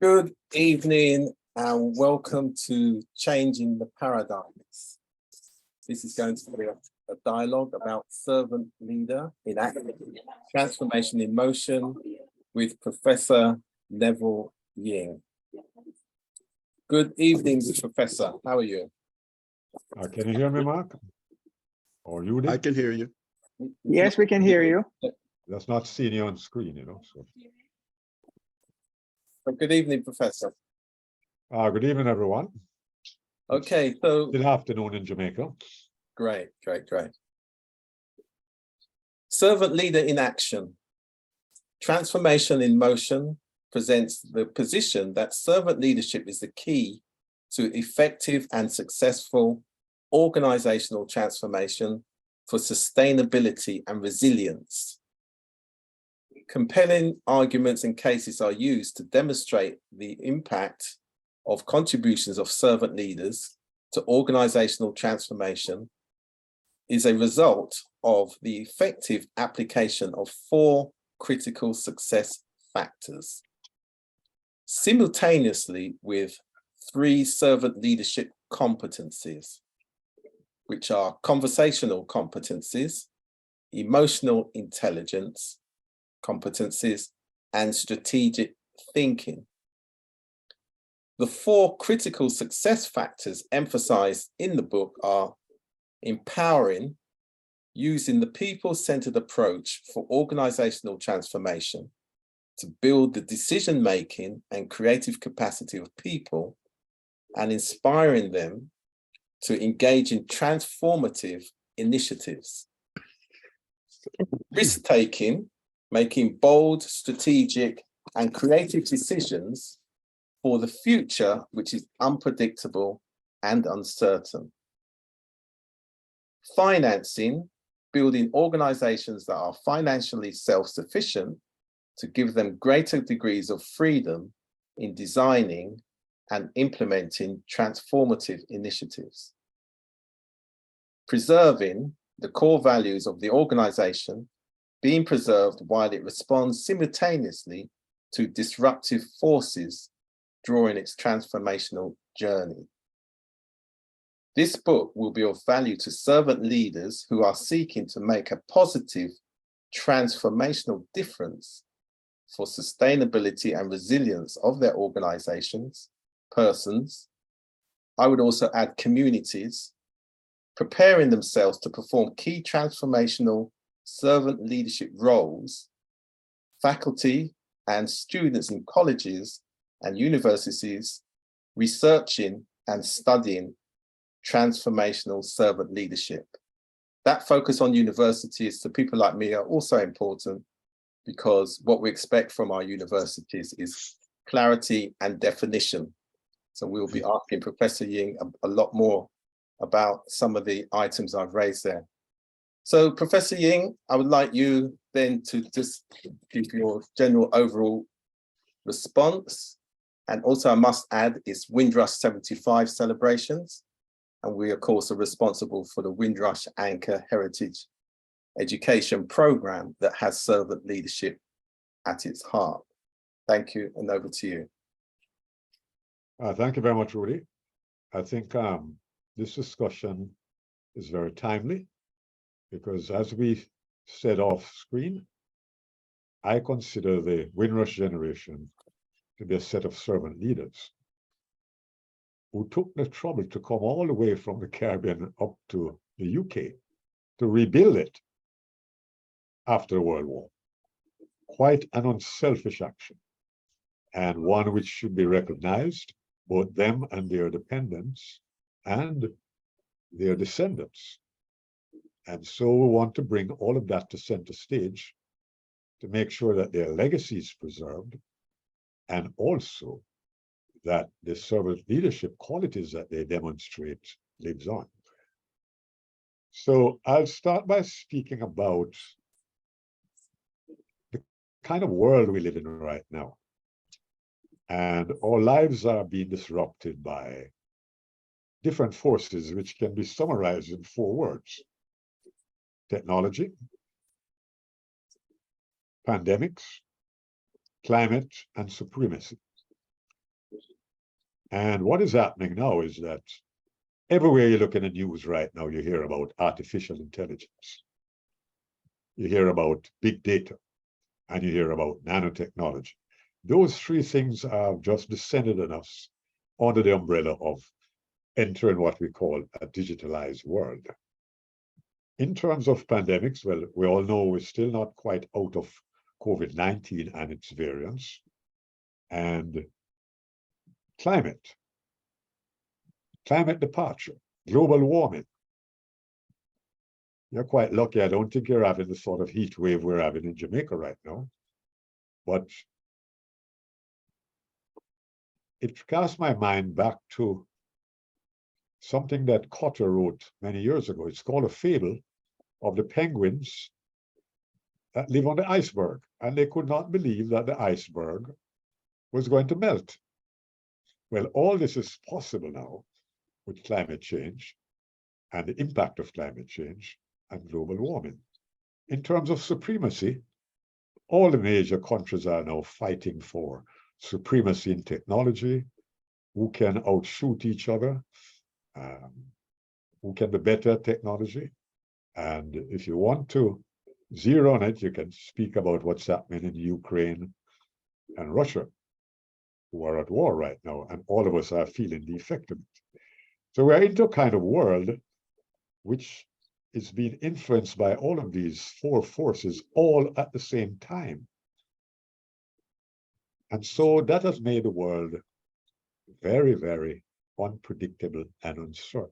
Good evening and welcome to Changing the Paradigms. This is going to be a dialogue about servant leader in action, transformation in motion with Professor NEVILLE YING. Good evening, Professor. How are you? Can you hear me, Mark? Or you? I can hear you. Yes, we can hear you. That's not seeing you on screen, you know. So. Good evening, Professor. Good evening, everyone. Okay, so good afternoon in Jamaica. Great. Servant leader in action. Transformation in motion presents the position that servant leadership is the key to effective and successful organizational transformation for sustainability and resilience. Compelling arguments and cases are used to demonstrate the impact of contributions of servant leaders to organizational transformation is a result of the effective application of 4 critical success factors, simultaneously with 3 servant leadership competencies, which are conversational competencies, emotional intelligence competencies, and strategic thinking. The 4 critical success factors emphasized in the book are empowering, using the people-centered approach for organizational transformation to build the decision-making and creative capacity of people and inspiring them to engage in transformative initiatives. Risk-taking, making bold, strategic, and creative decisions for the future, which is unpredictable and uncertain. Financing, building organizations that are financially self-sufficient to give them greater degrees of freedom in designing and implementing transformative initiatives. Preserving the core values of the organization being preserved while it responds simultaneously to disruptive forces during its transformational journey. This book will be of value to servant leaders who are seeking to make a positive transformational difference for sustainability and resilience of their organizations, persons. I would also add communities, preparing themselves to perform key transformational servant leadership roles, faculty and students in colleges and universities researching and studying transformational servant leadership. That focus on universities to people like me are also important because what we expect from our universities is clarity and definition. So we'll be asking Professor Ying a lot more about some of the items I've raised there. So Professor Ying, I would like you then to just give your general overall response. And also I must add, it's Windrush 75 celebrations. And we of course are responsible for the Windrush Anchor Heritage Education Program that has servant leadership at its heart. Thank you, and over to you. Thank you very much, Rudy. I think this discussion is very timely because as we said off screen, I consider the Windrush generation to be a set of servant leaders who took the trouble to come all the way from the Caribbean up to the UK to rebuild it after the World War. Quite an unselfish action, and one which should be recognized, both them and their dependents and their descendants. And so we want to bring all of that to center stage to make sure that their legacy is preserved and also that the servant leadership qualities that they demonstrate lives on. So I'll start by speaking about the kind of world we live in right now. And our lives are being disrupted by different forces, which can be summarized in 4 words: technology, pandemics, climate, and supremacy. And what is happening now is that everywhere you look in the news right now, you hear about artificial intelligence. You hear about big data, and you hear about nanotechnology. Those three things have just descended on us under the umbrella of entering what we call a digitalized world. In terms of pandemics, well, we all know we're still not quite out of COVID-19 and its variants. And climate departure, global warming. You're quite lucky. I don't think you're having the sort of heat wave we're having in Jamaica right now. But it cast my mind back to something that Cotter wrote many years ago. It's called A Fable of the Penguins that live on the iceberg. And they could not believe that the iceberg was going to melt. Well, all this is possible now with climate change and the impact of climate change and global warming. In terms of supremacy, all the major countries are now fighting for supremacy in technology, who can outshoot each other, who can be better at technology. And if you want to zero on it, you can speak about what's happening in Ukraine and Russia, who are at war right now, and all of us are feeling the effect of it. So we're into a kind of world which is being influenced by all of these four forces all at the same time. And so that has made the world very, very unpredictable and uncertain,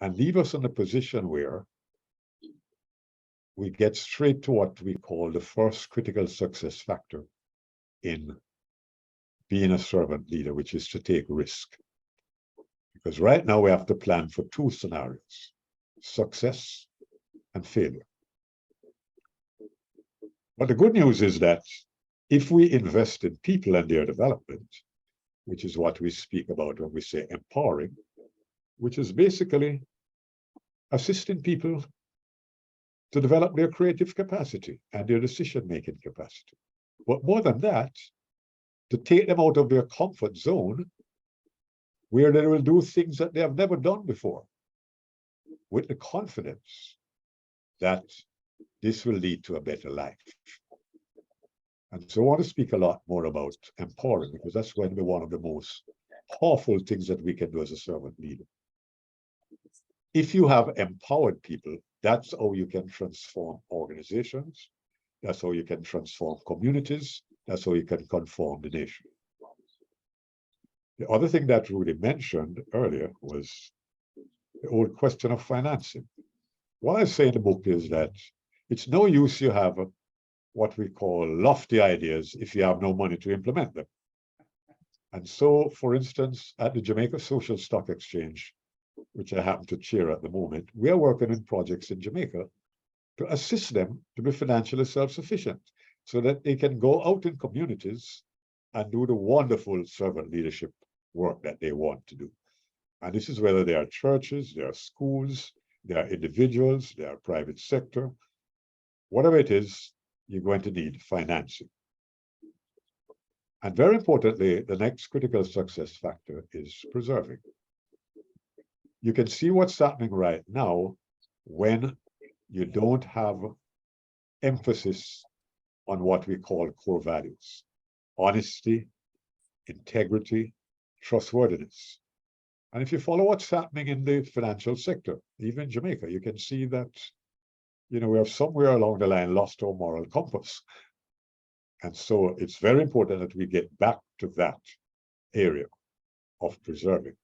and leave us in a position where we get straight to what we call the first critical success factor in being a servant leader, which is to take risk. Because right now we have to plan for two scenarios: success and failure. But the good news is that if we invest in people and their development, which is what we speak about when we say empowering, which is basically assisting people to develop their creative capacity and their decision-making capacity. But more than that, to take them out of their comfort zone, where they will do things that they have never done before, with the confidence that this will lead to a better life. And so I want to speak a lot more about empowering, because that's going to be one of the most powerful things that we can do as a servant leader. If you have empowered people, that's how you can transform organizations. That's how you can transform communities. That's how you can transform the nation. The other thing that Rudy mentioned earlier was the old question of financing. What I say in the book is that it's no use you have what we call lofty ideas if you have no money to implement them. And so, for instance, at the Jamaica Social Stock Exchange, which I happen to chair at the moment, we are working in projects in Jamaica to assist them to be financially self-sufficient so that they can go out in communities and do the wonderful servant leadership work that they want to do. And this is whether they are churches, they are schools, they are individuals, they are private sector. Whatever it is, you're going to need financing. And very importantly, the next critical success factor is preserving. You can see what's happening right now when you don't have emphasis on what we call core values: honesty, integrity, trustworthiness. And if you follow what's happening in the financial sector, even Jamaica, you can see that, we have somewhere along the line lost our moral compass. And so it's very important that we get back to that area of preserving.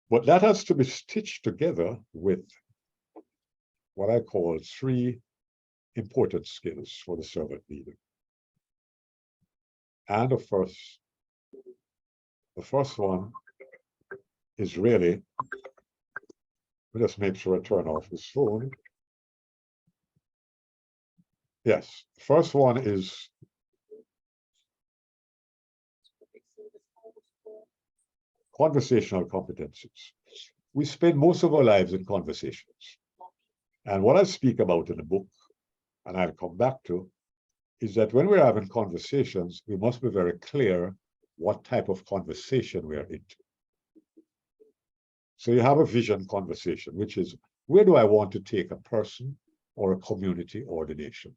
But that has to be stitched together with what I call three important skills for the servant leader. And the first one is really, let's make sure I turn off this phone. Yes, the first one is conversational competencies. We spend most of our lives in conversations. And what I speak about in the book, and I'll come back to, is that when we're having conversations, we must be very clear what type of conversation we are into. So you have a vision conversation, which is, where do I want to take a person or a community or the nation?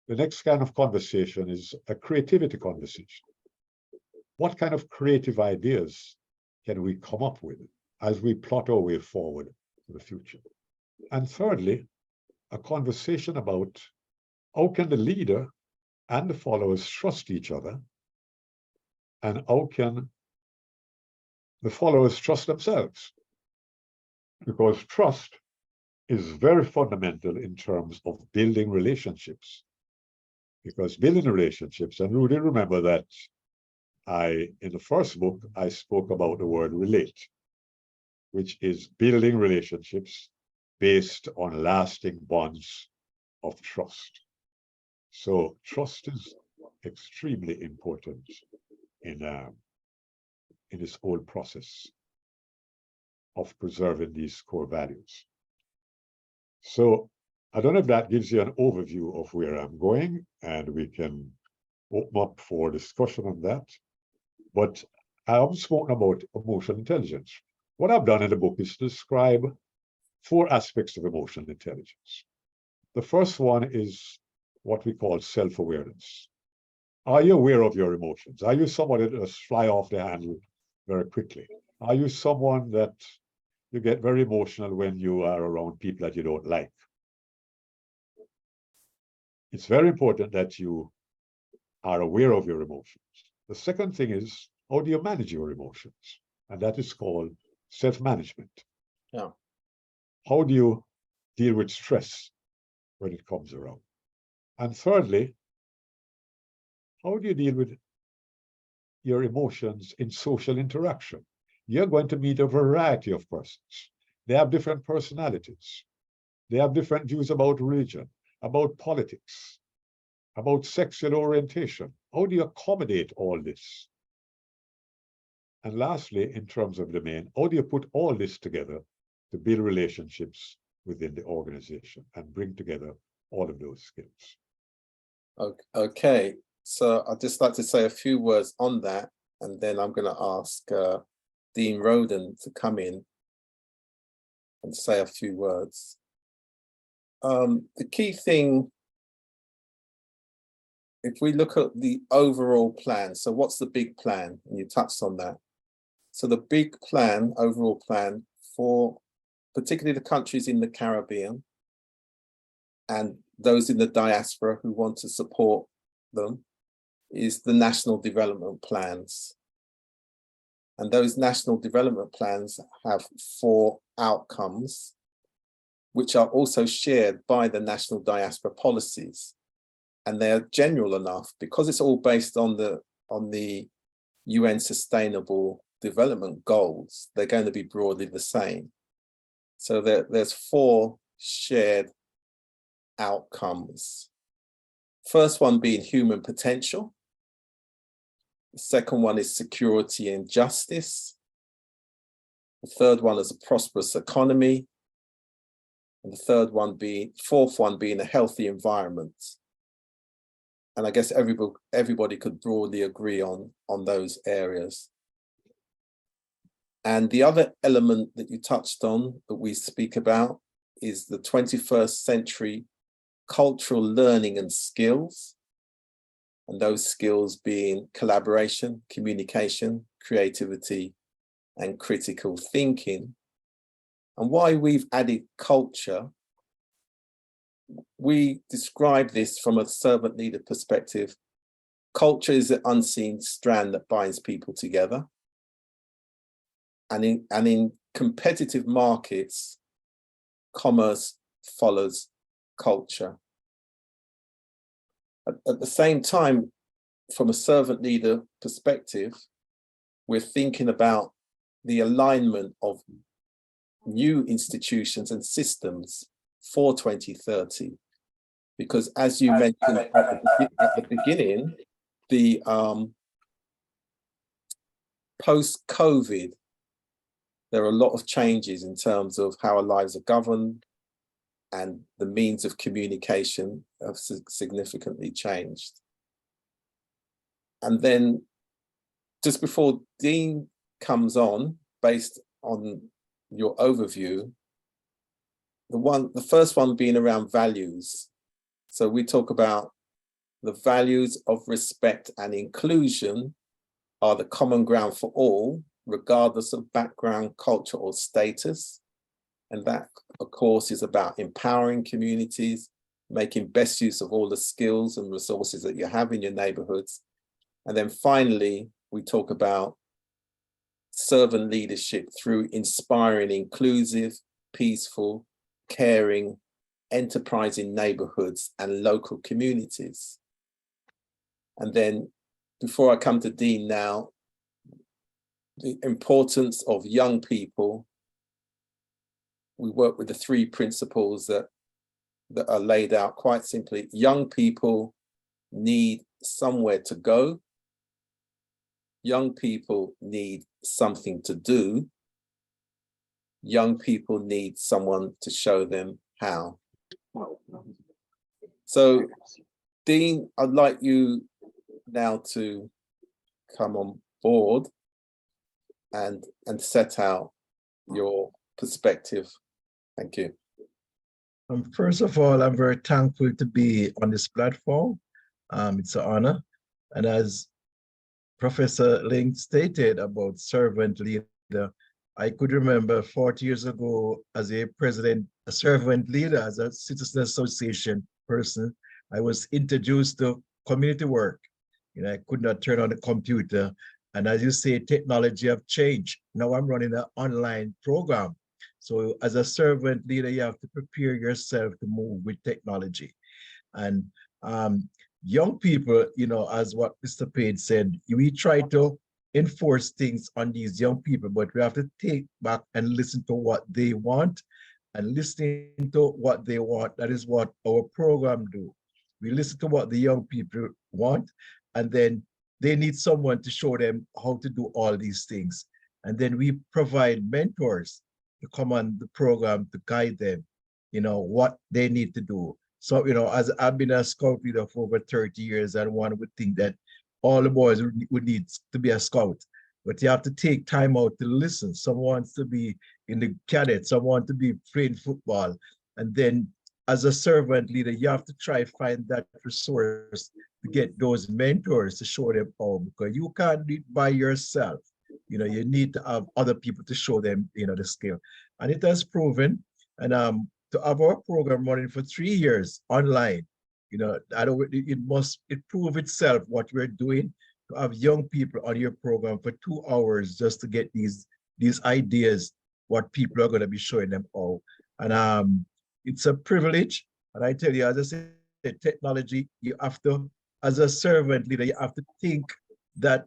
The next kind of conversation is a creativity conversation. What kind of creative ideas can we come up with as we plot our way forward to the future? And thirdly, a conversation about how can the leader and the followers trust each other, and how can the followers trust themselves? Because trust is very fundamental in terms of building relationships. Because building relationships, and Rudy, remember that in the first book, I spoke about the word relate, which is building relationships based on lasting bonds of trust. So trust is extremely important in this whole process of preserving these core values. So I don't know if that gives you an overview of where I'm going, and we can open up for discussion on that. But I haven't spoken about emotional intelligence. What I've done in the book is to describe 4 aspects of emotional intelligence. The first one is what we call self-awareness. Are you aware of your emotions? Are you somebody that just fly off the handle very quickly? Are you someone that you get very emotional when you are around people that you don't like? It's very important that you are aware of your emotions. The second thing is, how do you manage your emotions? And that is called self-management. Yeah. How do you deal with stress when it comes around? And thirdly, how do you deal with your emotions in social interaction? You're going to meet a variety of persons. They have different personalities. They have different views about religion, about politics, about sexual orientation. How do you accommodate all this? And lastly, in terms of domain, how do you put all this together to build relationships within the organization and bring together all of those skills? Okay, so I'd just like to say a few words on that, and then I'm going to ask Dean Roden to come in and say a few words. The key thing, if we look at the overall plan, so what's the big plan? And you touched on that. So the big plan, overall plan for particularly the countries in the Caribbean and those in the diaspora who want to support them, is the national development plans. And those national development plans have 4 outcomes, which are also shared by the national diaspora policies. And they're general enough because it's all based on the UN Sustainable Development Goals. They're going to be broadly the same. So there's 4 shared outcomes. First one being human potential. The second one is security and justice. The third one is a prosperous economy. And the fourth one being a healthy environment. And I guess everybody could broadly agree on those areas. And the other element that you touched on that we speak about is the 21st century cultural learning and skills. And those skills being collaboration, communication, creativity, and critical thinking. And why we've added culture, we describe this from a servant leader perspective. Culture is an unseen strand that binds people together. And in competitive markets, commerce follows culture. At the same time, from a servant leader perspective, we're thinking about the alignment of new institutions and systems for 2030. Because as you mentioned at the beginning, the post-COVID, there are a lot of changes in terms of how our lives are governed, and the means of communication have significantly changed. And then just before Dean comes on, based on your overview, the first one being around values. So we talk about the values of respect and inclusion are the common ground for all, regardless of background, culture, or status. And that, of course, is about empowering communities, making best use of all the skills and resources that you have in your neighborhoods. And then finally, we talk about servant leadership through inspiring inclusive, peaceful, caring, enterprising neighborhoods and local communities. And then before I come to Dean now, the importance of young people. We work with the 3 principles that are laid out quite simply. Young people need somewhere to go. Young people need something to do. Young people need someone to show them how. So, Dean, I'd like you now to come on board and set out your perspective. Thank you. First of all, I'm very thankful to be on this platform. It's an honor. And as Professor Ling stated about servant leader, I could remember 40 years ago as a servant leader, as a citizen association person, I was introduced to community work. I could not turn on the computer. And as you say, technology have changed. Now I'm running an online program. So as a servant leader, you have to prepare yourself to move with technology. And young people, as what Mr. Page said, we try to enforce things on these young people, but we have to take back and listen to what they want. And listening to what they want, that is what our program do. We listen to what the young people want, and then they need someone to show them how to do all these things. And then we provide mentors to come on the program to guide them, what they need to do. So, as I've been a scout leader for over 30 years, and one would think that all the boys would need to be a scout, but you have to take time out to listen. Some wants to be in the cadets, some want to be playing football. And then as a servant leader, you have to try find that resource to get those mentors to show them how, because you can't do it by yourself. You need to have other people to show them, the skill. And it has proven, and to have our program running for 3 years online, it prove itself what we're doing, to have young people on your program for 2 hours just to get these ideas, what people are going to be showing them all. And it's a privilege. And I tell you, as I said, technology, you have to, as a servant leader, you have to think that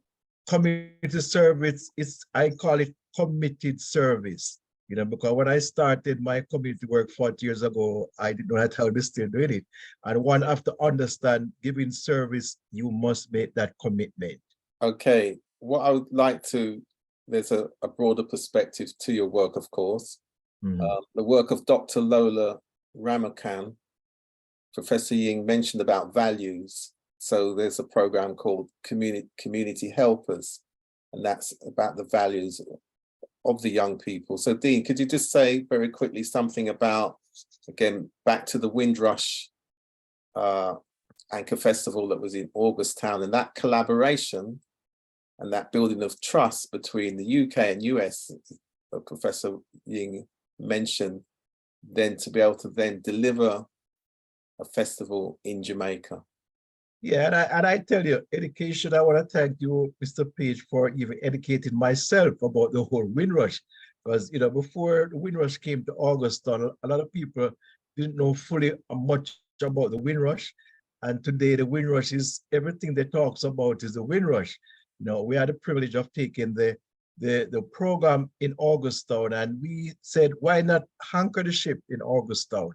community service is, I call it committed service. Because when I started my community work 40 years ago, I didn't know how to still doing it. And one have to understand, giving service, you must make that commitment. Okay, what I would like to, there's a broader perspective to your work, of course. The work of Dr. Lola Ramakan, Professor Ying mentioned about values. So there's a program called Community Helpers, and that's about the values of the young people. So Dean, could you just say very quickly something about, again, back to the Windrush Anchor Festival that was in Augusttown, and that collaboration and that building of trust between the UK and US, that Professor Ying mentioned, then to be able to then deliver a festival in Jamaica. Yeah, and I tell you, education, I want to thank you, Mr. Page, for even educating myself about the whole Windrush. Because, before the Windrush came to Augusttown, a lot of people didn't know fully much about the Windrush. And today the Windrush is, everything they talks about is the Windrush. We had the privilege of taking the program in Augusttown, and we said, why not anchor the ship in Augusttown?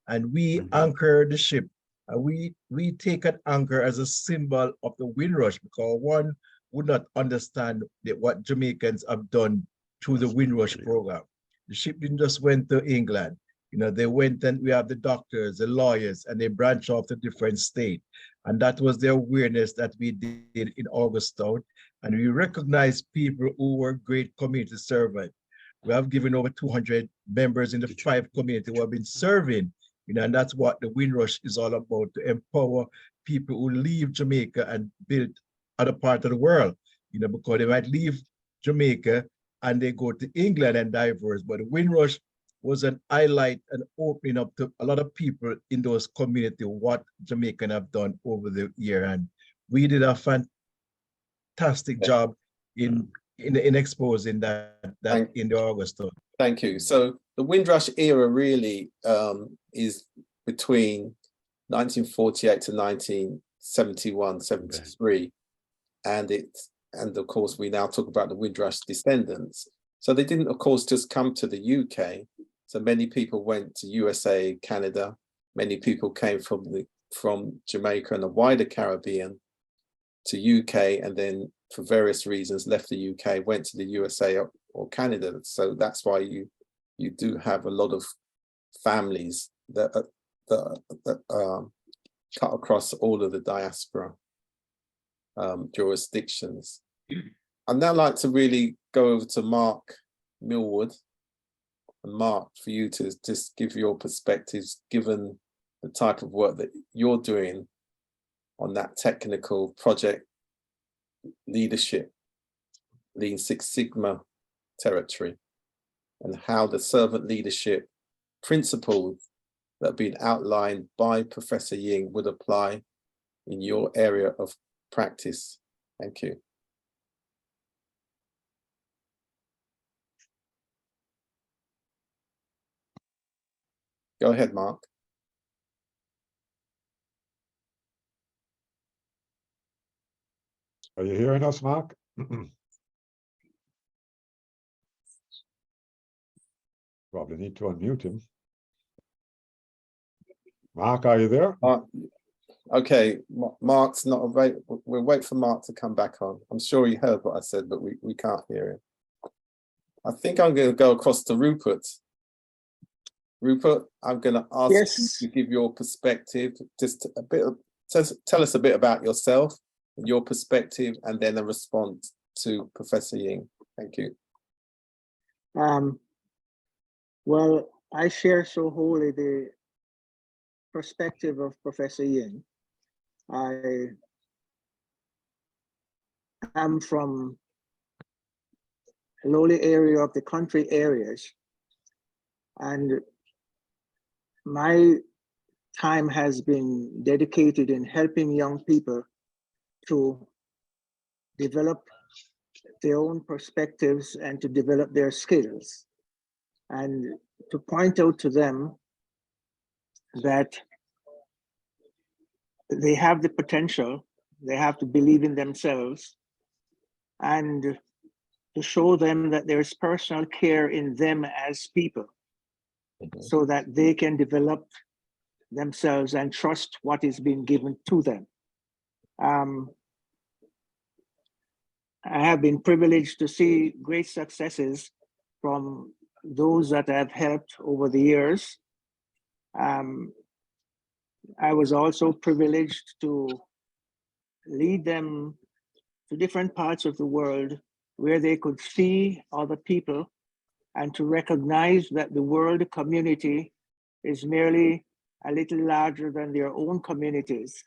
And we anchor the ship. We take an anchor as a symbol of the Windrush, because one would not understand what Jamaicans have done through the Windrush program. The ship didn't just went to England. They went and we have the doctors, the lawyers, and they branch off to different states. And that was the awareness that we did in Augustown. And we recognized people who were great community servants. We have given over 200 members in the 5 communities who have been serving, and that's what the Windrush is all about, to empower people who leave Jamaica and build other parts of the world, because they might leave Jamaica and they go to England and diverse. But the Windrush was an highlight and opening up to a lot of people in those communities what Jamaicans have done over the year. And we did a fantastic job in exposing that in the Augustown. Thank you. So the Windrush era really is between 1948 to 1971, 73. And of course, we now talk about the Windrush descendants. So they didn't, of course, just come to the UK. So many people went to USA, Canada. Many people came from Jamaica and the wider Caribbean to UK, and then for various reasons left the UK, went to the USA or Canada. So that's why you do have a lot of families that cut across all of the diaspora jurisdictions. I'd now like to really go over to Mark Millwood. And Mark, for you to just give your perspectives, given the type of work that you're doing on that technical project leadership, Lean Six Sigma territory, and how the servant leadership principles that have been outlined by Professor Ying would apply in your area of practice. Thank you. Go ahead, Mark. Are you hearing us, Mark? Probably need to unmute him. Mark, are you there? Okay, Mark's not available. We'll wait for Mark to come back on. I'm sure he heard what I said, but we can't hear him. I think I'm going to go across to Rupert. Rupert, I'm going to ask you to give your perspective, just a bit of, tell us a bit about yourself, your perspective, and then a response to Professor Ying. Thank you. Well, I share so wholly the perspective of Professor Ying. I am from a lowly area of the country areas, and my time has been dedicated in helping young people to develop their own perspectives and to develop their skills, and to point out to them that they have the potential, they have to believe in themselves, and to show them that there is personal care in them as people, so that they can develop themselves and trust what is being given to them. I have been privileged to see great successes from those that I've helped over the years. I was also privileged to lead them to different parts of the world where they could see other people and to recognize that the world community is merely a little larger than their own communities,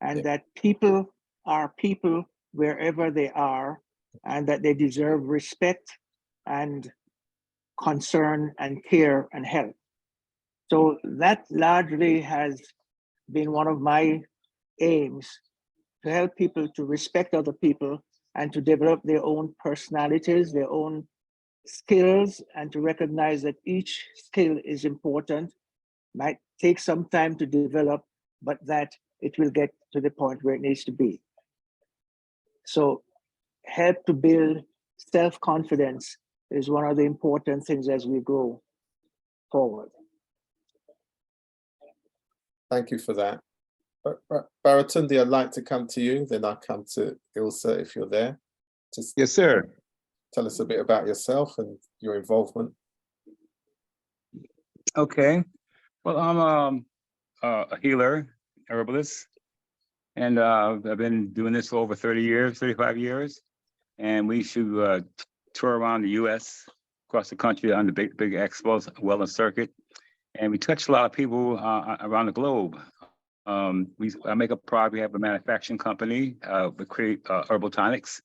and that people are people wherever they are, and that they deserve respect and concern and care and help. So that largely has been one of my aims, to help people to respect other people and to develop their own personalities, their own skills, and to recognize that each skill is important, might take some time to develop, but that it will get to the point where it needs to be. So help to build self-confidence is one of the important things as we go forward. Thank you for that. Baratunde, I'd like to come to you, then I'll come to Ilse if you're there. Just yes, sir. Tell us a bit about yourself and your involvement. Okay. Well, I'm a healer, herbalist, and I've been doing this for over 30 years, 35 years. And we should tour around the U.S., across the country on the big expos, wellness circuit. And we touch a lot of people around the globe. I make a product. We have a manufacturing company. We create herbal tonics,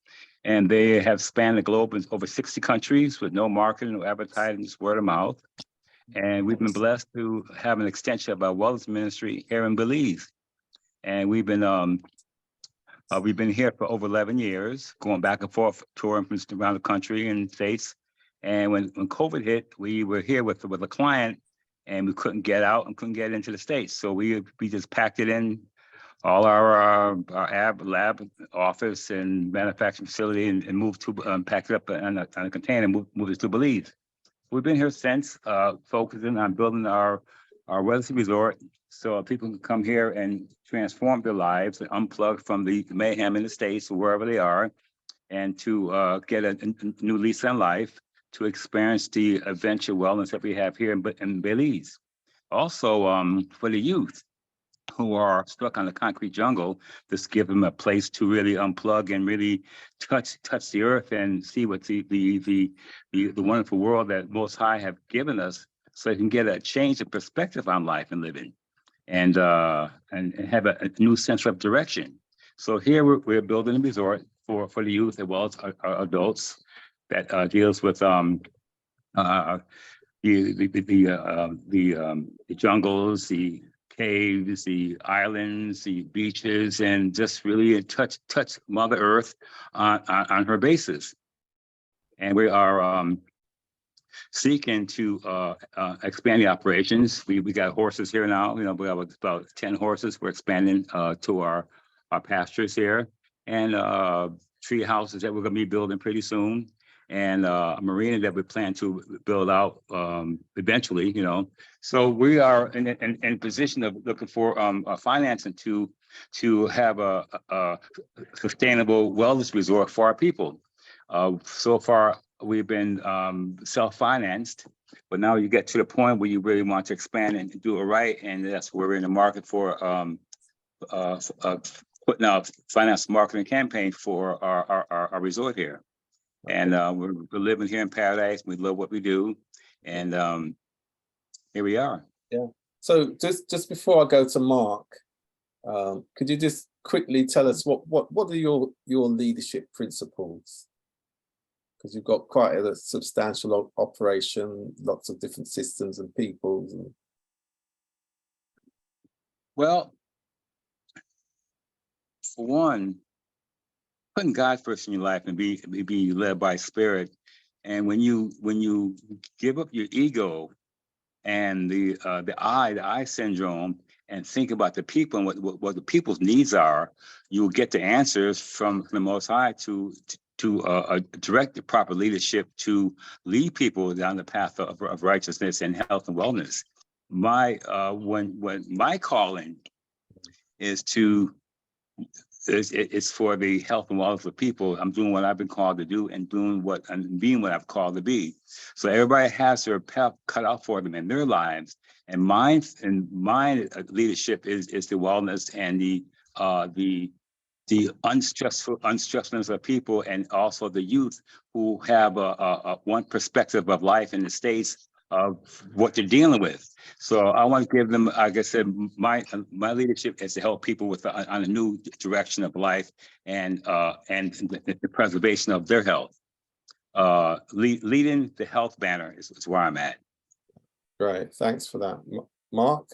and they have spanned the globe in over 60 countries with no marketing, no advertising, just word of mouth. And we've been blessed to have an extension of our wellness ministry here in Belize. And we've been here for over 11 years, going back and forth, touring from around the country and states. And when COVID hit, we were here with a client, and we couldn't get out and couldn't get into the States. So we just packed it in, all our lab, office, and manufacturing facility, and moved to packed it up on a container, and moved it to Belize. We've been here since, focusing on building our residency resort, so people can come here and transform their lives and unplug from the mayhem in the States or wherever they are, and to get a new lease on life, to experience the adventure wellness that we have here in Belize. Also, for the youth who are stuck on the concrete jungle, just give them a place to really unplug and really touch the earth and see what the wonderful world that Most High have given us, so they can get a change of perspective on life and living, and have a new sense of direction. So here we're building a resort for the youth as well as our adults, that deals with the jungles, the caves, the islands, the beaches, and just really touch Mother Earth on her basis. And we are seeking to expand the operations. We got horses here now. You know, we have about 10 horses. We're expanding to our pastures here, and tree houses that we're going to be building pretty soon, and a marina that we plan to build out eventually, you know. So we are in position of looking for financing to have a sustainable wellness resort for our people. So far, we've been self-financed, but now you get to the point where you really want to expand and do it right, and that's where we're in the market for putting out finance marketing campaign for our resort here. And we're living here in paradise. We love what we do, and here we are. Yeah. So just before I go to Mark, could you just quickly tell us what are your leadership principles? Because you've got quite a substantial operation, lots of different systems and peoples. Well, for one, putting God first in your life and be led by Spirit. And when you give up your ego and the I syndrome, and think about the people and what the people's needs are, you will get the answers from the Most High to direct the proper leadership to lead people down the path of righteousness and health and wellness. When my calling is it's for the health and wellness of people. I'm doing what I've been called to do, and being what I've called to be. So everybody has their path cut out for them in their lives. And my leadership is the wellness and the unstressfulness of people, and also the youth who have a one perspective of life in the States of what they're dealing with. So I want to give them, like I said, my leadership is to help people with on a new direction of life, and the preservation of their health. Leading the health banner is where I'm at. Great, thanks for that. Mark?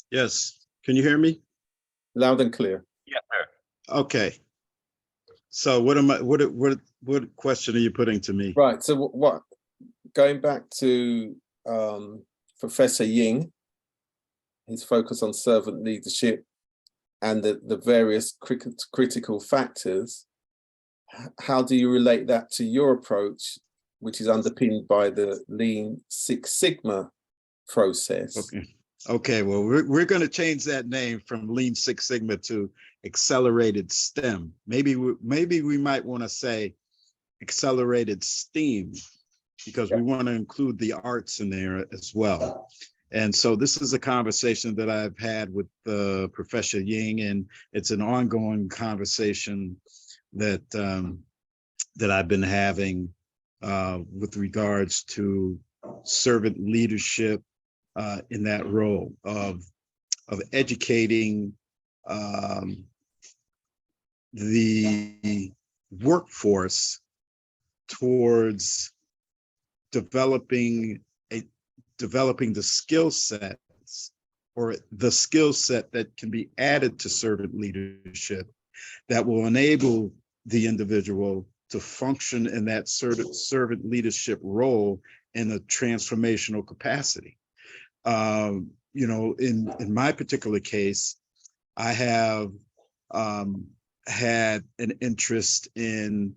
Yes, can you hear me? Loud and clear. Yeah, sir. Okay. So what question are you putting to me? Right, so what going back to Professor Ying, his focus on servant leadership and the various critical factors, how do you relate that to your approach, which is underpinned by the Lean Six Sigma process? Okay. Well, we're going to change that name from Lean Six Sigma to Accelerated STEM. Maybe we might want to say Accelerated STEAM. because we want to include the arts in there as well. And so this is a conversation that I've had with Professor Ying, and it's an ongoing conversation that that I've been having with regards to servant leadership in that role of educating the workforce towards developing the skill sets, or the skill set that can be added to servant leadership that will enable the individual to function in that servant leadership role in a transformational capacity. You know, in my particular case, I have had an interest in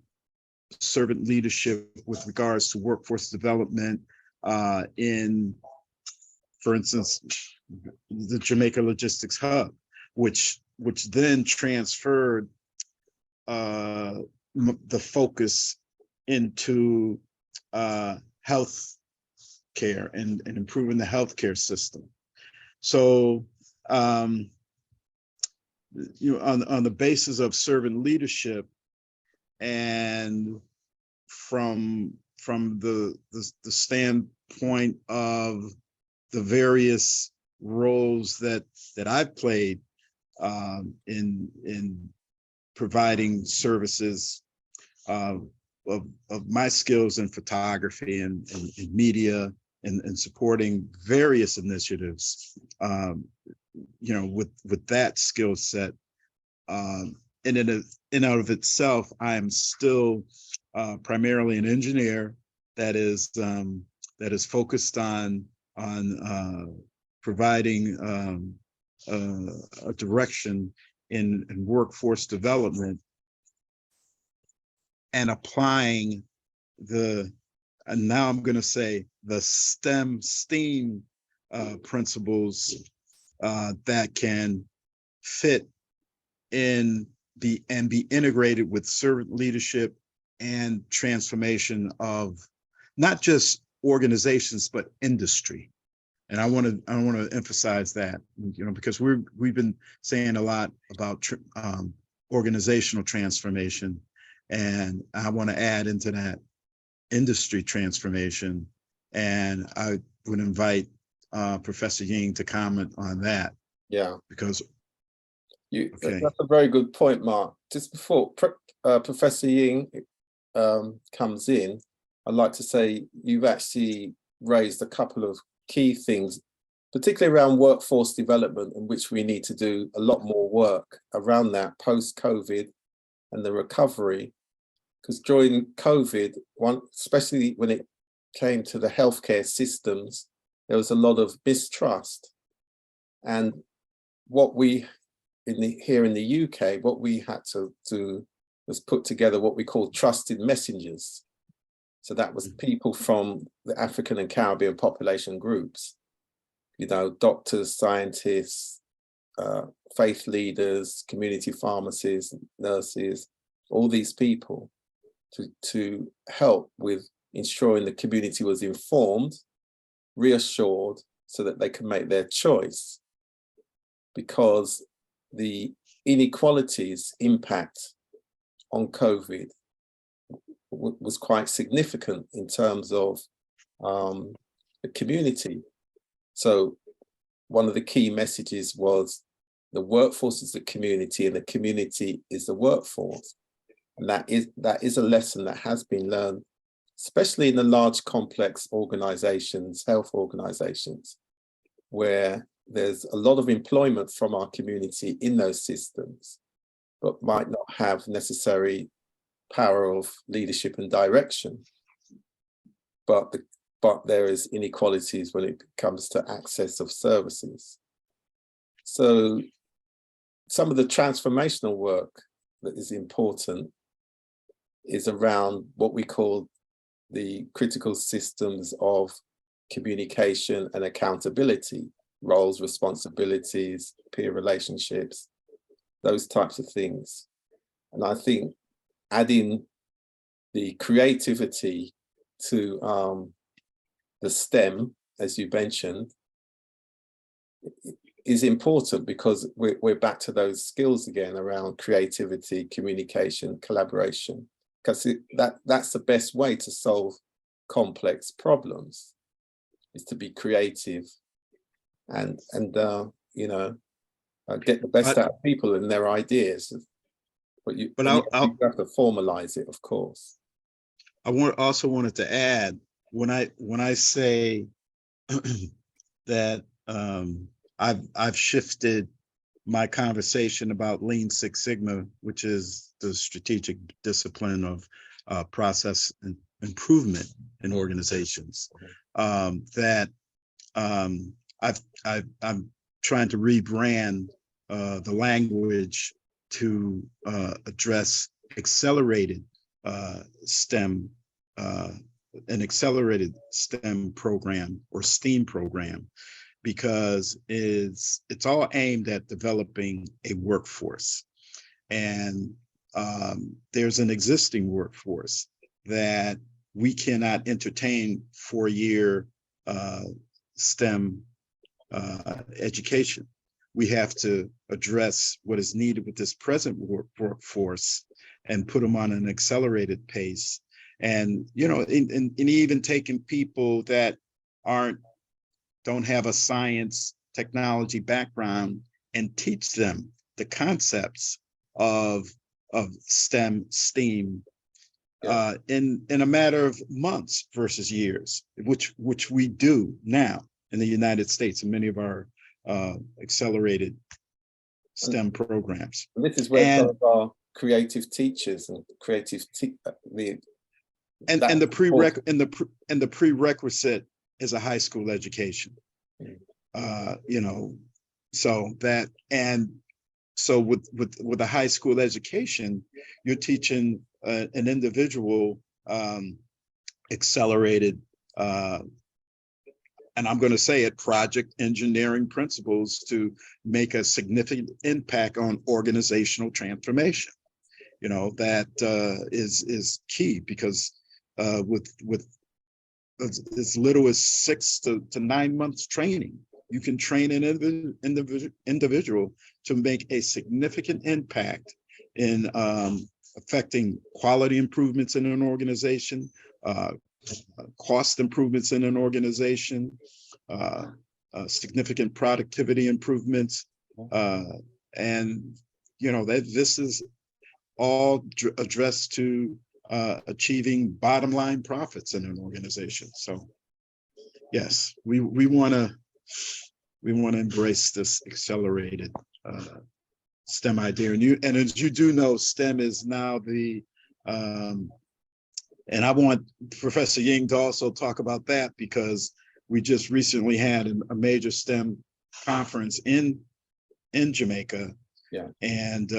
servant leadership with regards to workforce development in, for instance, the Jamaica Logistics Hub, which then transferred the focus into health care and improving the healthcare system. So, you know, on the basis of servant leadership, and from the standpoint of the various roles that I've played in providing services of my skills in photography and media and supporting various initiatives, you know, with that skill set, and in and of itself, I am still primarily an engineer that is focused on providing a direction in workforce development and applying and now I'm going to say the STEAM principles that can fit in be integrated with servant leadership and transformation of not just organizations but industry. And I want to emphasize that, you know, because we've been saying a lot about organizational transformation, and I want to add into that industry transformation. And I would invite Professor Ying to comment on that. Yeah, because that's a very good point, Mark. Just before Professor Ying comes in, I'd like to say you've actually raised a couple of key things, particularly around workforce development, in which we need to do a lot more work around that post-COVID and the recovery. Because during COVID, especially when it came to the healthcare systems, there was a lot of mistrust. And what we, here in the UK, what we had to do was put together what we call trusted messengers. So that was people from the African and Caribbean population groups, you know, doctors, scientists, faith leaders, community pharmacists, nurses, all these people to help with ensuring the community was informed, reassured, so that they can make their choice. Because the inequalities impact on COVID was quite significant in terms of the community. So one of the key messages was the workforce is the community and the community is the workforce. And that is a lesson that has been learned, especially in the large complex organizations, health organizations, where there's a lot of employment from our community in those systems, but might not have necessary power of leadership and direction. But there is inequalities when it comes to access of services. So some of the transformational work that is important is around what we call the critical systems of communication and accountability, roles, responsibilities, peer relationships, those types of things. And I think adding the creativity to the STEM, as you mentioned, is important because we're back to those skills again around creativity, communication, collaboration, because that's the best way to solve complex problems, is to be creative and you know, get the best out of people and their ideas. But you have to formalize it, of course. I also wanted to add, when I say that I've shifted my conversation about Lean Six Sigma, which is the strategic discipline of process improvement in organizations, that I'm trying to rebrand the language to address accelerated STEM, an accelerated STEM program or STEAM program, because it's all aimed at developing a workforce. And there's an existing workforce that we cannot entertain four-year STEM education. We have to address what is needed with this present workforce and put them on an accelerated pace. And, you know, in even taking people that don't have a science technology background and teach them the concepts of STEM, STEAM, in a matter of months versus years, which we do now in the United States and many of our accelerated STEM programs. And this is where some of our creative teachers and creative the prerequisite is a high school education. You know, so that, and so with a high school education, you're teaching an individual accelerated, and I'm going to say it, project engineering principles to make a significant impact on organizational transformation. You know, that is key, because with as little as 6 to 9 months training, you can train an individual to make a significant impact in affecting quality improvements in an organization, cost improvements in an organization, significant productivity improvements. And, you know, that this is all addressed to achieving bottom line profits in an organization. So yes, we want to embrace this accelerated STEM idea. And as you do know, STEM is now the and I want Professor Ying to also talk about that, because we just recently had a major STEM conference in Jamaica. Yeah. And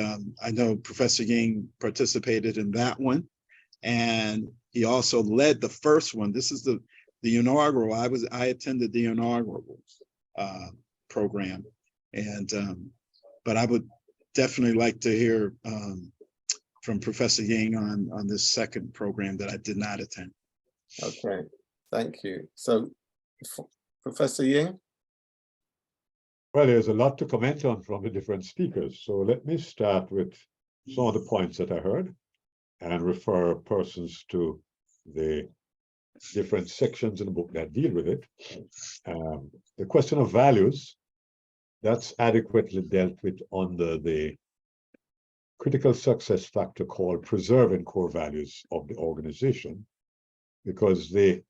I know Professor Ying participated in that one, and he also led the first one. This is the inaugural. I attended the inaugural program, and but I would definitely like to hear from Professor Ying on this second program that I did not attend. Okay, thank you. So, Professor Ying? Well, there's a lot to comment on from the different speakers. So let me start with some of the points that I heard and refer persons to the different sections in the book that deal with it. The question of values, that's adequately dealt with under the critical success factor called preserving core values of the organization, because the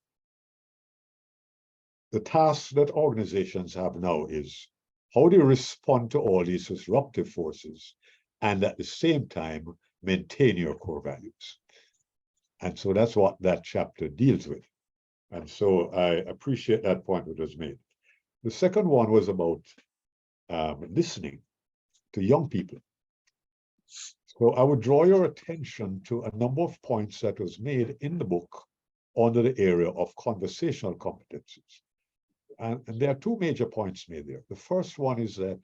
task that organizations have now is how do you respond to all these disruptive forces and at the same time maintain your core values? And so that's what that chapter deals with. And so I appreciate that point that was made. The second one was about listening to young people. So I would draw your attention to a number of points that was made in the book under the area of conversational competencies. And there are two major points made there. The first one is that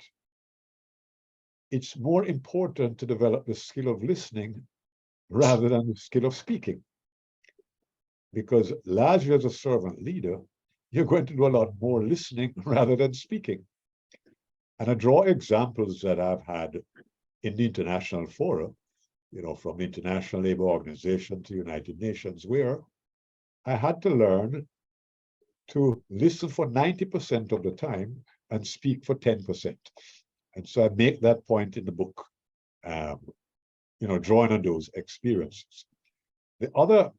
it's more important to develop the skill of listening rather than the skill of speaking. because largely as a servant leader, you're going to do a lot more listening rather than speaking. And I draw examples that I've had in the international forum, you know, from the International Labour Organization to United Nations, where I had to learn to listen for 90% of the time and speak for 10%. And so I make that point in the book, you know, drawing on those experiences. The other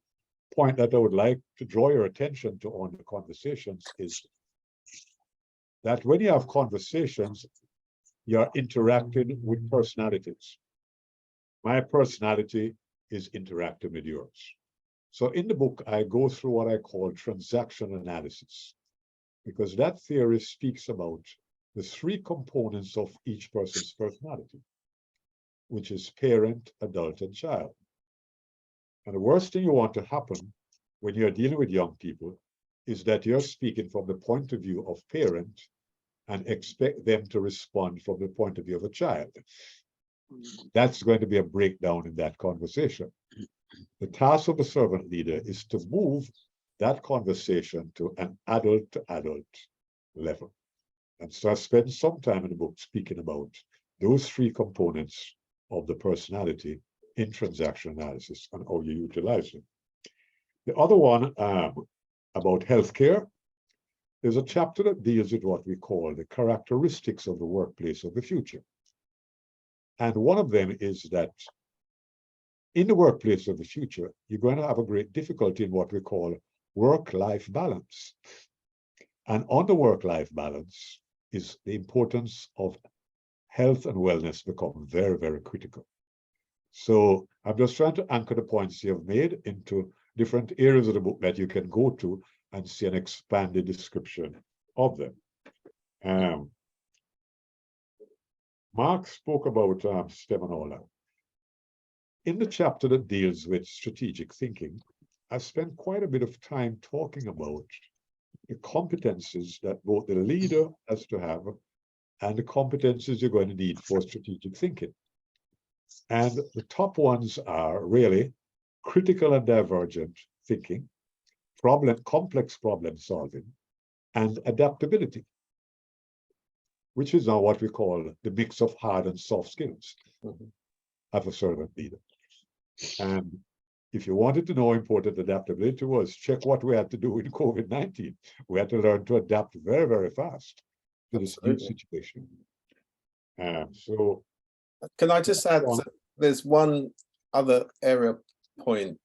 point that I would like to draw your attention to on the conversations is that when you have conversations, you're interacting with personalities. My personality is interacting with yours. So in the book, I go through what I call transaction analysis, because that theory speaks about the three components of each person's personality, which is parent, adult, and child. And the worst thing you want to happen when you're dealing with young people is that you're speaking from the point of view of parent and expect them to respond from the point of view of a child. That's going to be a breakdown in that conversation. The task of the servant leader is to move that conversation to an adult-to-adult level. And so I spend some time in the book speaking about those three components of the personality in transaction analysis and how you utilize them. The other one about healthcare, there's a chapter that deals with what we call the characteristics of the workplace of the future. And one of them is that in the workplace of the future, you're going to have a great difficulty in what we call work-life balance. And on the work-life balance is the importance of health and wellness become very, very critical. So I'm just trying to anchor the points you have made into different areas of the book that you can go to and see an expanded description of them. Mark spoke about STEM and all that. In the chapter that deals with strategic thinking, I spent quite a bit of time talking about the competencies that both the leader has to have and the competencies you're going to need for strategic thinking. And the top ones are really critical and divergent thinking, complex problem solving, and adaptability, which is now what we call the mix of hard and soft skills of a servant leader. And if you wanted to know how important adaptability was, check what we had to do in COVID-19. We had to learn to adapt very, very fast to this new situation. So can I just add, there's one other area point.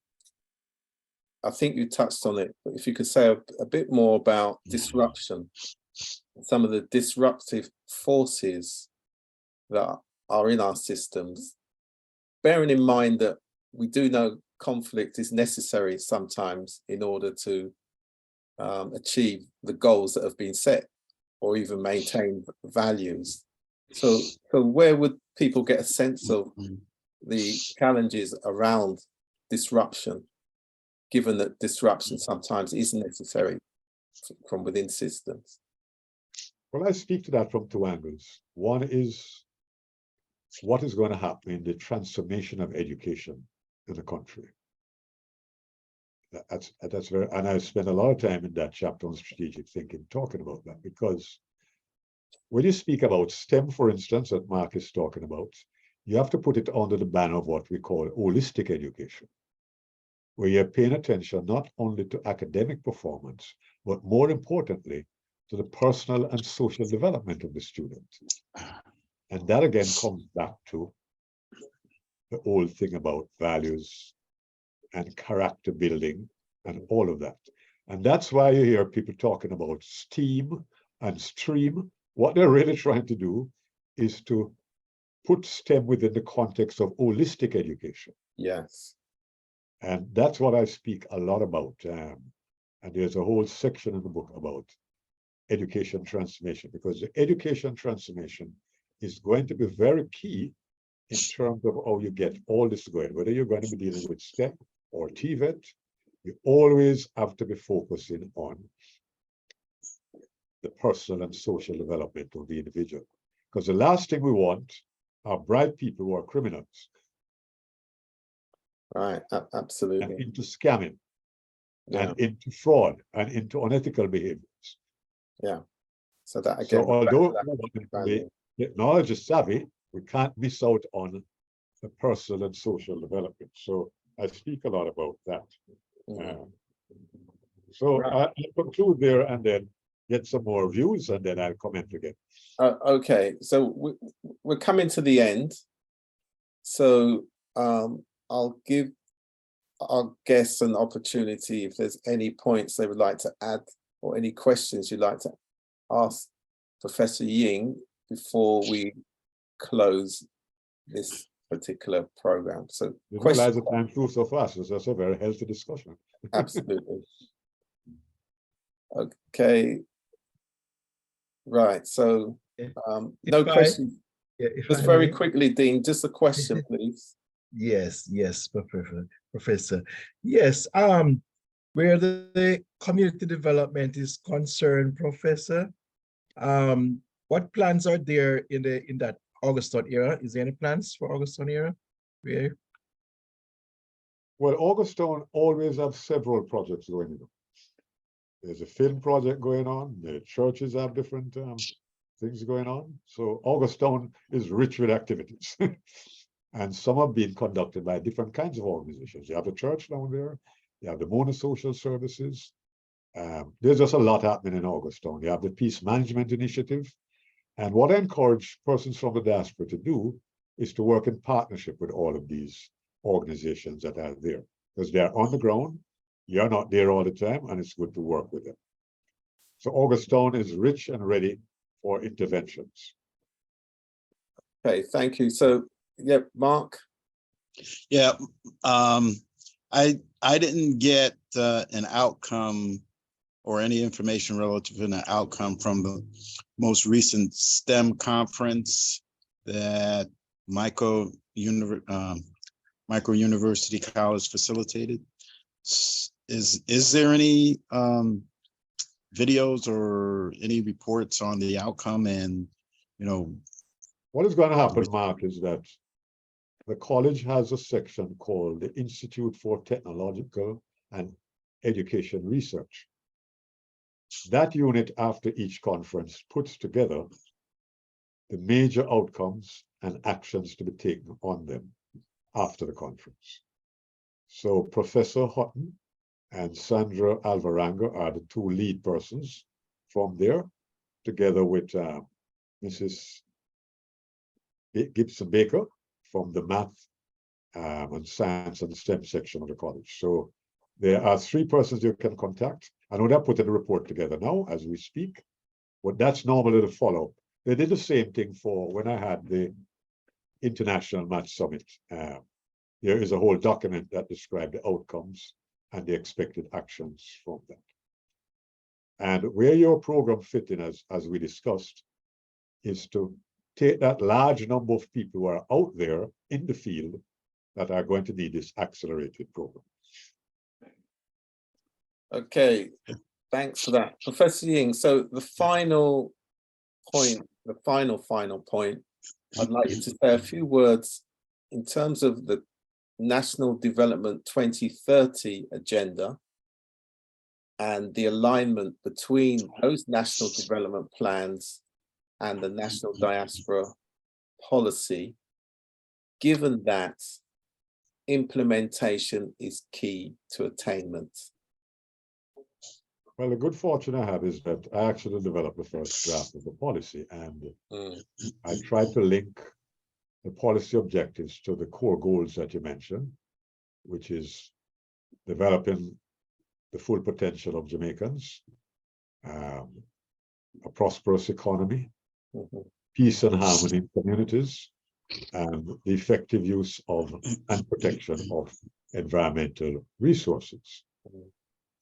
I think you touched on it, but if you could say a bit more about disruption, some of the disruptive forces that are in our systems, bearing in mind that we do know conflict is necessary sometimes in order to achieve the goals that have been set or even maintain values. So where would people get a sense of the challenges around disruption, given that disruption sometimes is necessary from within systems? Well, I speak to that from two angles. One is what is going to happen in the transformation of education in the country. That's very, and I spent a lot of time in that chapter on strategic thinking talking about that, because when you speak about STEM, for instance, that Mark is talking about, you have to put it under the banner of what we call holistic education, where you're paying attention not only to academic performance, but more importantly, to the personal and social development of the student. And that again comes back to the whole thing about values and character building and all of that. And that's why you hear people talking about STEAM and STREAM. What they're really trying to do is to put STEM within the context of holistic education. Yes. And that's what I speak a lot about. And there's a whole section in the book about education transformation, because the education transformation is going to be very key in terms of how you get all this going. Whether you're going to be dealing with STEM or TVET, you always have to be focusing on the personal and social development of the individual. Because the last thing we want are bright people who are criminals. Right, absolutely. And into scamming. Yeah. and into fraud and into unethical behaviors. Yeah. So that So again, although that we want to value. be knowledge is savvy, we can't miss out on the personal and social development. So I speak a lot about that. Mhm. So Right. I'll conclude there and then get some more views, and then I'll comment again. Okay, so we're coming to the end. So I'll give our guests an opportunity if there's any points they would like to add or any questions you'd like to ask Professor Ying before we close this particular program. So You know, Liza, time flew so fast. It's just a very healthy discussion. Absolutely. Okay. Right. So no questions. Yeah, Just very quickly, Dean, just a question, please. Yes, yes, Professor. Yes, where the community development is concerned, Professor, what plans are there in that Augustine era? Is there any plans for Augustine era? Where? Well, Augustine always have several projects going on. There's a film project going on. The churches have different things going on. So Augustine is rich with activities. And some are being conducted by different kinds of organizations. You have the church down there. You have the Mona Social Services. There's just a lot happening in Augustine. You have the Peace Management Initiative. And what I encourage persons from the diaspora to do is to work in partnership with all of these organizations that are there, because they're on the ground. You're not there all the time, and it's good to work with them. So Augustine is rich and ready for interventions. Okay, thank you. So, yeah, Mark. Yeah, I didn't get an outcome or any information relative to an outcome from the most recent STEM conference that Micro University College facilitated. Is there any videos or any reports on the outcome? And what is going to happen, Mark, is that the college has a section called the Institute for Technological and Education Research. That unit, after each conference, puts together the major outcomes and actions to be taken on them after the conference. So Professor Hutton and Sandra Alvarenga are the two lead persons from there, together with Mrs. Gibson Baker from the Math and Science and STEM section of the college. So there are three persons you can contact. I know they're putting a report together now as we speak, but that's normally the follow-up. They did the same thing for when I had the International Math Summit. There is a whole document that describes the outcomes and the expected actions from that. And where your program fit in, as we discussed, is to take that large number of people who are out there in the field that are going to need this accelerated program. Okay, thanks for that. Professor Ying, so the final point, final point, I'd like you to say a few words in terms of the National Development 2030 agenda and the alignment between those national development plans and the national diaspora policy, given that implementation is key to attainment. Well, the good fortune I have is that I actually developed the first draft of the policy, and I tried to link the policy objectives to the core goals that you mentioned, which is developing the full potential of Jamaicans, a prosperous economy, peace and harmony in communities, and the effective use of and protection of environmental resources.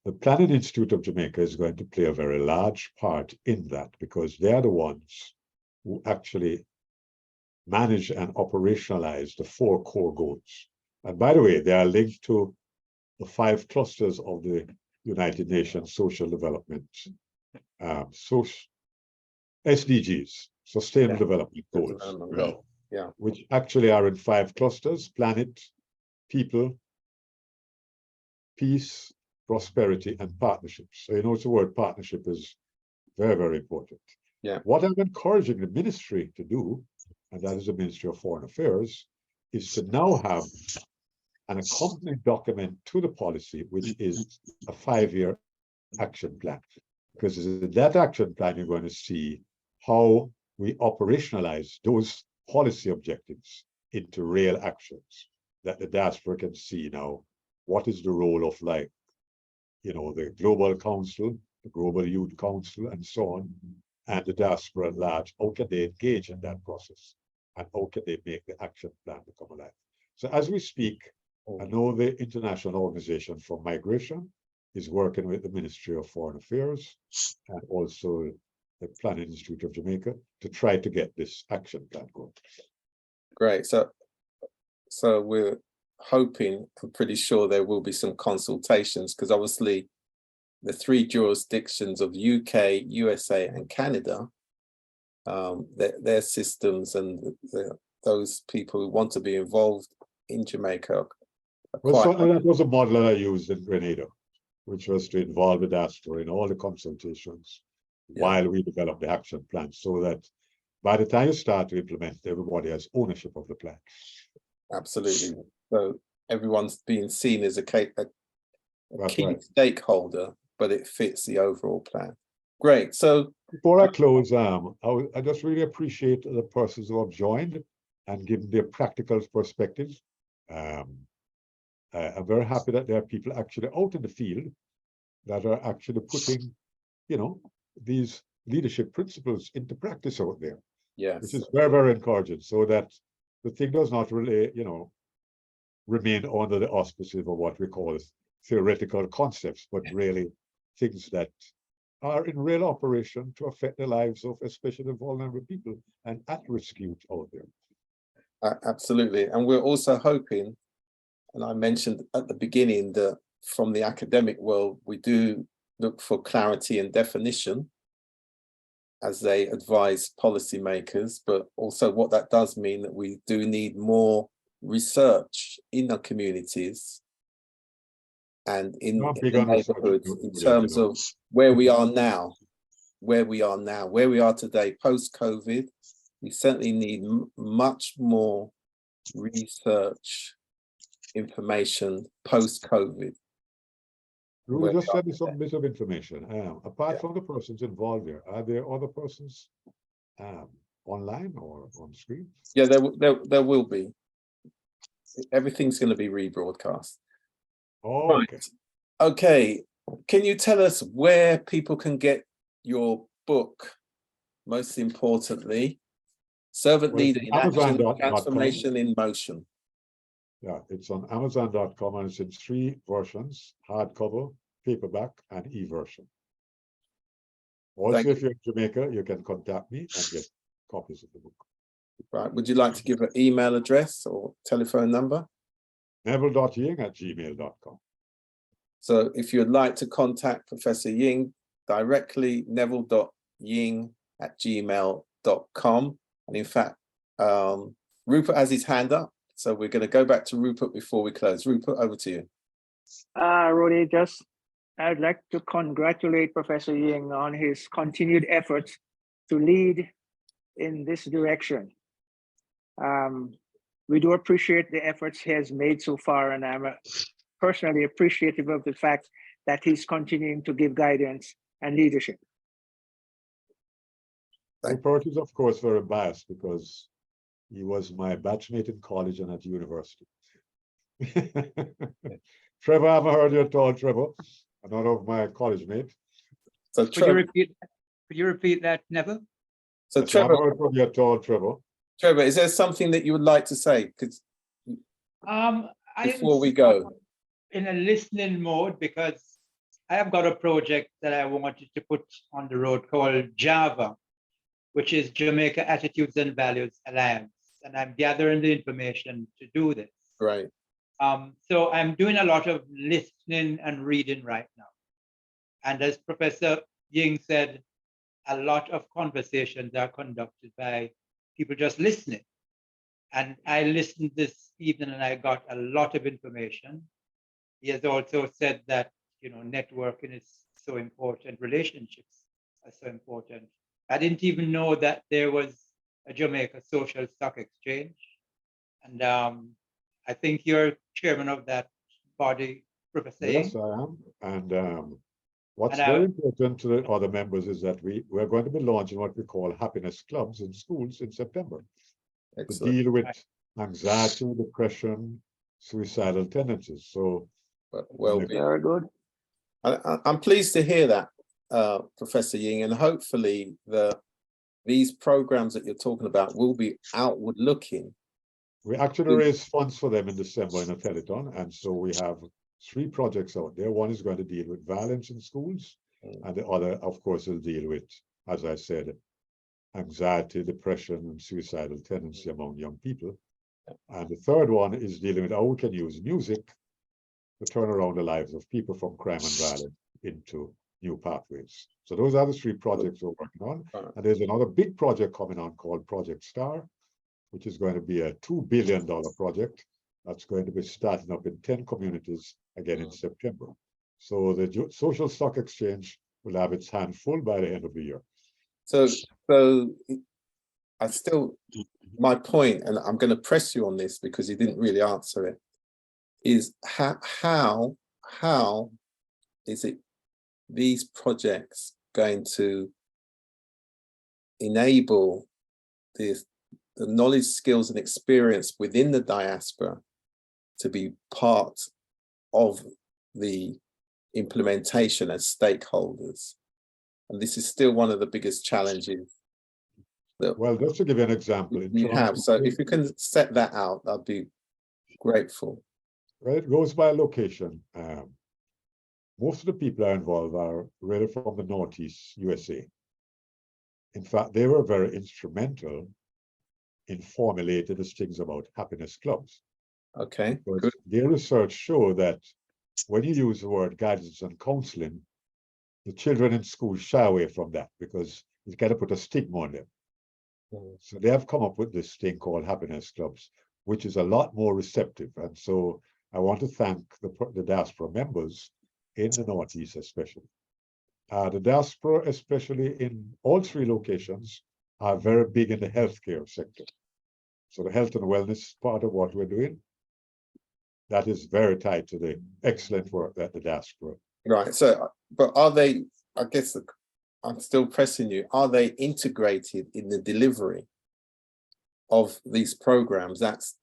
The Planning Institute of Jamaica is going to play a very large part in that, because they're the ones who actually manage and operationalize the 4 core goals. And by the way, they are linked to the 5 clusters of the United Nations Social Development, SDGs, Sustainable Development Goals, Right. Yeah, which actually are in 5 clusters: planet, people, peace, prosperity, and partnerships. So you notice the word partnership is very, very important. Yeah. What I'm encouraging the ministry to do, and that is the Ministry of Foreign Affairs, is to now have an accompanying document to the policy, which is a 5-year action plan. Because in that action plan, you're going to see how we operationalize those policy objectives into real actions that the diaspora can see now. What is the role of, like, you know, the Global Council, the Global Youth Council, and so on, and the diaspora at large? How can they engage in that process? And how can they make the action plan become alive? So as we speak, I know the International Organization for Migration is working with the Ministry of Foreign Affairs and also the Planning Institute of Jamaica to try to get this action plan going. Great. So we're hoping, I'm pretty sure there will be some consultations, because obviously the 3 jurisdictions of UK, USA, and Canada, their systems and those people who want to be involved in Jamaica. Well, certainly that was a model that I used in Grenada, which was to involve the diaspora in all the consultations while we develop the action plan, so that by the time you start to implement, everybody has ownership of the plan. Absolutely. So everyone's being seen as a key right. stakeholder, but it fits the overall plan. Great. So before I close, I just really appreciate the persons who have joined and given their practical perspectives. I'm very happy that there are people actually out in the field that are actually putting, you know, these leadership principles into practice out there. Yes. Which is very, very encouraging, so that the thing does not really, you know, remain under the auspices of what we call theoretical concepts, but really things that are in real operation to affect the lives of especially vulnerable people and at-risk youth out there. Absolutely. And we're also hoping, and I mentioned at the beginning, that from the academic world, we do look for clarity and definition as they advise policymakers, but also what that does mean that we do need more research in our communities and in the neighborhoods in terms of where we are now, where we are today post-COVID. We certainly need much more research information post-COVID. Rudy, just send me some bit of information. Apart from the persons involved here, are there other persons online or on screen? Yeah, there will be. Everything's going to be rebroadcast. Oh, okay. Right. Okay. Can you tell us where people can get your book? Most importantly, Servant Leader in Action, Transformation in Motion. Yeah, it's on Amazon.com and it's in 3 versions: hardcover, paperback, and e-version. Also, if you're in Jamaica, you can contact me and get copies of the book. Right. Would you like to give an email address or telephone number? neville.ying@gmail.com. So if you'd like to contact Professor Ying directly, neville.ying@gmail.com. And in fact, Rupert has his hand up. So we're going to go back to Rupert before we close. Rupert, over to you. Rudy, I'd like to congratulate Professor Ying on his continued efforts to lead in this direction. We do appreciate the efforts he has made so far, and I'm personally appreciative of the fact that he's continuing to give guidance and leadership. Rupert is, of course, very biased because he was my batchmate in college and at university. Trevor, I haven't heard you at all, Trevor. Another of my college mate. So could you repeat that, Neville? So yes, Trevor, I haven't heard from you at all, Trevor. Trevor, is there something that you would like to say? Before we go. In a listening mode, because I have got a project that I wanted to put on the road called Java, which is Jamaica Attitudes and Values Alliance. And I'm gathering the information to do this. Right. So I'm doing a lot of listening and reading right now. And as Professor Ying said, a lot of conversations are conducted by people just listening. And I listened this evening and I got a lot of information. He has also said that, networking is so important, relationships are so important. I didn't even know that there was a Jamaica Social Stock Exchange. And I think you're chairman of that body, Professor Yes, Ying. I am. And what's And very important to the other members is that we're going to be launching what we call happiness clubs in schools in September to Excellent. deal with anxiety, depression, suicidal tendencies. So, Well-being. Very good. I'm pleased to hear that, Professor Ying, and hopefully these programs that you're talking about will be outward looking. we actually raise funds for them in December in a telethon, and so we have 3 projects out there. One is going to deal with violence in schools, and the other, of course, will deal with, as I said, anxiety, depression, and suicidal tendency among young people. And the third one is dealing with how we can use music to turn around the lives of people from crime and violence into new pathways. So those are the 3 projects we're working on. And there's another big project coming on called Project Star, which is going to be a $2 billion project that's going to be starting up in 10 communities again in September. So the Social Stock Exchange will have its hand full by the end of the year. So I still, my point, and I'm going to press you on this because you didn't really answer it, is how is it these projects going to enable the knowledge, skills, and experience within the diaspora to be part of the implementation as stakeholders? And this is still one of the biggest challenges. Well, just to give you an example. You have, so if you can set that out, I'd be grateful. Well, it goes by location. Most of the people are involved are really from the Northeast USA. In fact, they were very instrumental in formulating these things about happiness clubs. Okay, Because good. their research show that when you use the word guidance and counseling, the children in school shy away from that because it's kind of put a stigma on them. So they have come up with this thing called happiness clubs, which is a lot more receptive. And so I want to thank the diaspora members in the Northeast especially. The diaspora, especially in all 3 locations, are very big in the healthcare sector. So the health and wellness part of what we're doing, that is very tied to the excellent work that the diaspora. Right, so, but are they, I guess I'm still pressing you, are they integrated in the delivery of these programs? That's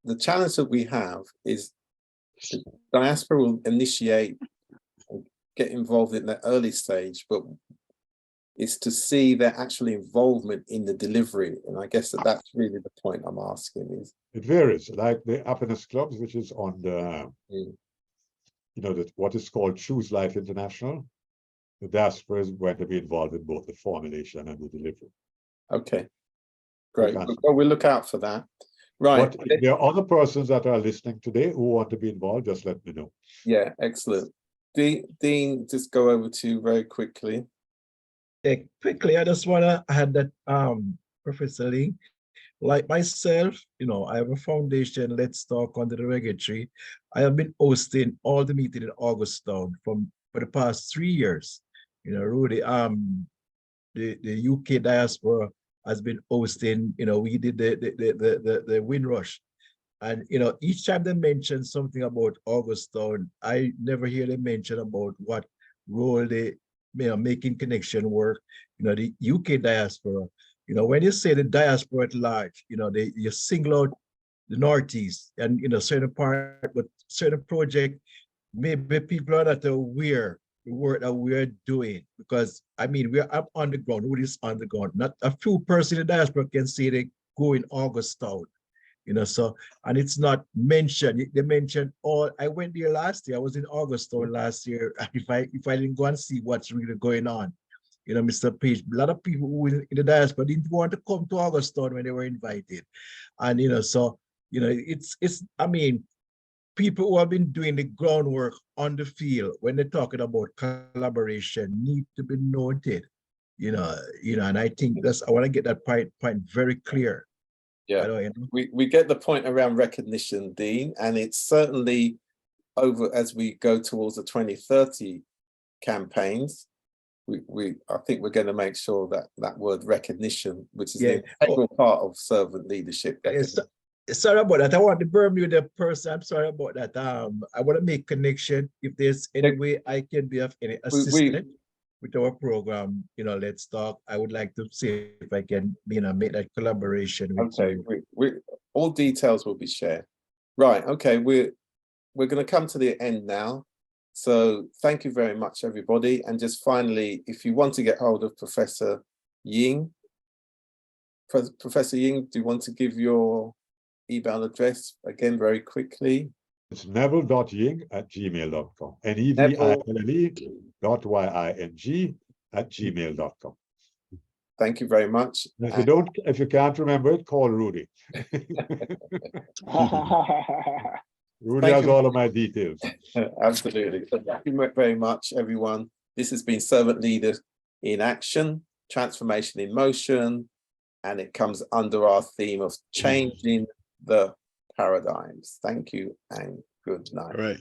the challenge that we have is the diaspora will initiate, get involved in the early stage, but it's to see their actual involvement in the delivery. And I guess that's really the point I'm asking is. It varies, like the happiness clubs, which is on the, what is called Choose Life International. The diaspora is going to be involved in both the formulation and the delivery. Okay, great. Well, we'll look out for that. Right. But if there are other persons that are listening today who want to be involved, just let me know. Yeah, excellent. Dean, just go over to you very quickly. Yeah, quickly, I just want to add that, Professor Lee, like myself, I have a foundation, Let's Talk Under the Reggae Tree. I have been hosting all the meetings in Augustown for the past 3 years. Rudy, the UK diaspora has been hosting, we did the Windrush. And, each time they mention something about Augustown, I never hear them mention about what role they, making connection work, the UK diaspora. When you say the diaspora at large, you single out the Northeast and, certain part, but certain project, maybe people are not aware the work that we're doing, because we're up on the ground. Who is on the ground? Not a few persons in the diaspora can say they go in Augustown, so, and it's not mentioned. They mentioned I went there last year. I was in Augustown last year. If I didn't go and see what's really going on, Mr. Page, a lot of people who in the diaspora didn't want to come to Augustown when they were invited. And, so, it's, people who have been doing the groundwork on the field when they're talking about collaboration need to be noted, and I think I want to get that point very clear. Yeah, we get the point around recognition, Dean, and it's certainly over as we go towards the 2030 campaigns, I think we're going to make sure that that word recognition, which is an integral part of servant leadership. Sorry about that. I want to Bermuda person. I'm sorry about that. I want to make connection. If there's any way I can be of any assistance with our program, Let's Talk, I would like to see if I can, make that collaboration with you. We all details will be shared. Right. Okay. We're going to come to the end now. So thank you very much, everybody. And just finally, if you want to get hold of Professor Ying, Professor Ying, do you want to give your email address again very quickly? It's neville.ying@gmail.com. neville.ying@gmail.com. Thank you very much. And if you can't remember it, call Rudy. Rudy has all of my details. Absolutely. So thank you very much, everyone. This has been Servant Leaders in Action, Transformation in Motion, and it comes under our theme of changing the paradigms. Thank you and good night. All right.